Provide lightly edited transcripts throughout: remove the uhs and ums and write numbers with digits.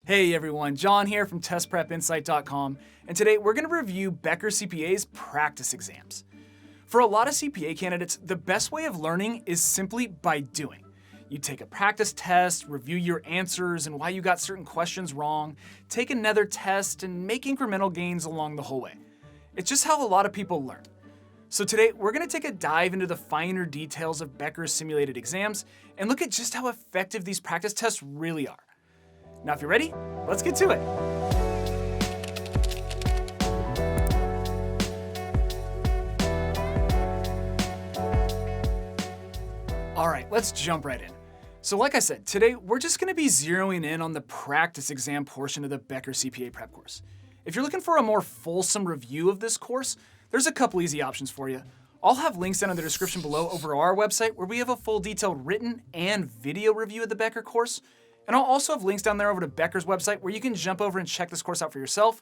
Hey everyone, John here from testprepinsight.com, and today we're going to review Becker CPA's practice exams. For a lot of CPA candidates, the best way of learning is simply by doing. You take a practice test, review your answers and why you got certain questions wrong, take another test, and make incremental gains along the whole way. It's just how a lot of people learn. So today, we're going to take a dive into the finer details of Becker's simulated exams and look at just how effective these practice tests really are. Now, if you're ready, let's get to it. All right, let's jump right in. So like I said, today we're just going to be zeroing in on the practice exam portion of the Becker CPA prep course. If you're looking for a more fulsome review of this course, there's a couple easy options for you. I'll have links down in the description below over our website where we have a full detailed written and video review of the Becker course. And I'll also have links down there over to Becker's website where you can jump over and check this course out for yourself.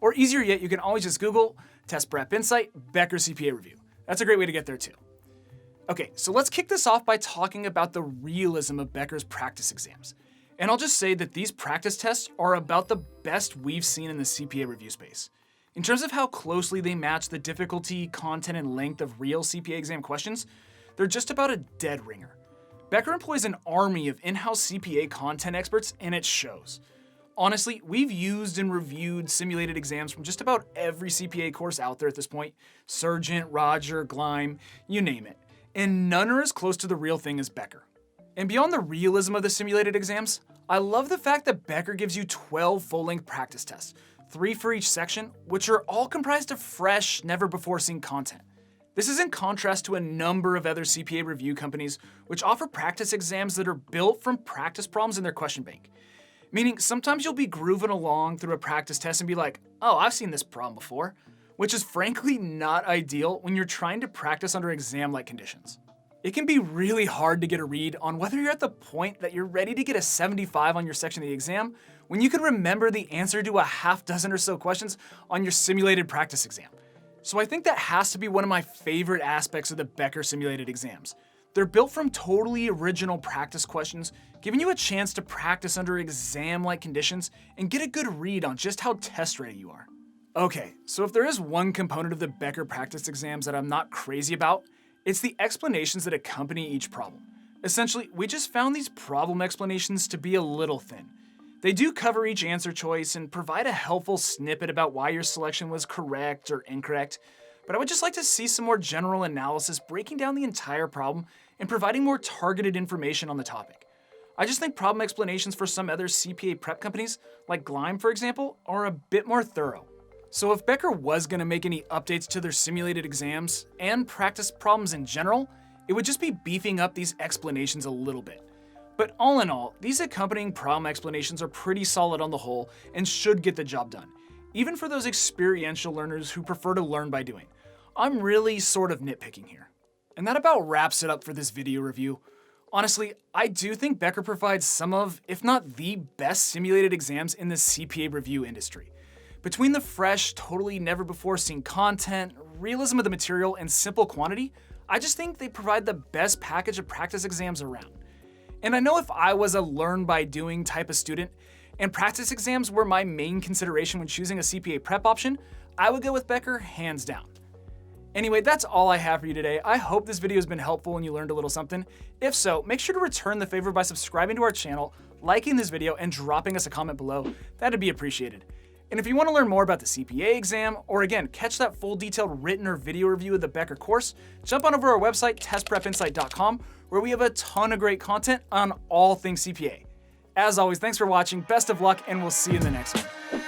Or easier yet, you can always just Google Test Prep Insight Becker CPA Review. That's a great way to get there too. Okay, so let's kick this off by talking about the realism of Becker's practice exams. And I'll just say that these practice tests are about the best we've seen in the CPA review space. In terms of how closely they match the difficulty, content, and length of real CPA exam questions, they're just about a dead ringer. Becker employs an army of in-house CPA content experts, and it shows. Honestly, we've used and reviewed simulated exams from just about every CPA course out there at this point. Sargent, Roger, Gleim, you name it. And none are as close to the real thing as Becker. And beyond the realism of the simulated exams, I love the fact that Becker gives you 12 full-length practice tests, 3 for each section, which are all comprised of fresh, never-before-seen content. This is in contrast to a number of other CPA review companies which offer practice exams that are built from practice problems in their question bank. Meaning sometimes you'll be grooving along through a practice test and be like, oh, I've seen this problem before, which is frankly not ideal when you're trying to practice under exam-like conditions. It can be really hard to get a read on whether you're at the point that you're ready to get a 75 on your section of the exam when you can remember the answer to a half dozen or so questions on your simulated practice exam. So I think that has to be one of my favorite aspects of the Becker simulated exams. They're built from totally original practice questions, giving you a chance to practice under exam-like conditions and get a good read on just how test ready you are. Okay, so if there is one component of the Becker practice exams that I'm not crazy about, it's the explanations that accompany each problem. Essentially, we just found these problem explanations to be a little thin. They do cover each answer choice and provide a helpful snippet about why your selection was correct or incorrect, but I would just like to see some more general analysis breaking down the entire problem and providing more targeted information on the topic. I just think problem explanations for some other CPA prep companies, like Gleim for example, are a bit more thorough. So if Becker was going to make any updates to their simulated exams and practice problems in general, it would just be beefing up these explanations a little bit. But all in all, these accompanying problem explanations are pretty solid on the whole and should get the job done, even for those experiential learners who prefer to learn by doing. I'm really sort of nitpicking here. And that about wraps it up for this video review. Honestly, I do think Becker provides some of, if not the best simulated exams in the CPA review industry. Between the fresh, totally never-before-seen content, realism of the material, and simple quantity, I just think they provide the best package of practice exams around. And I know if I was a learn-by-doing type of student, and practice exams were my main consideration when choosing a CPA prep option, I would go with Becker hands down. Anyway, that's all I have for you today. I hope this video has been helpful and you learned a little something. If so, make sure to return the favor by subscribing to our channel, liking this video, and dropping us a comment below. That'd be appreciated. And if you want to learn more about the CPA exam, or again, catch that full detailed written or video review of the Becker course, jump on over to our website, testprepinsight.com, where we have a ton of great content on all things CPA. As always, thanks for watching, best of luck, and we'll see you in the next one.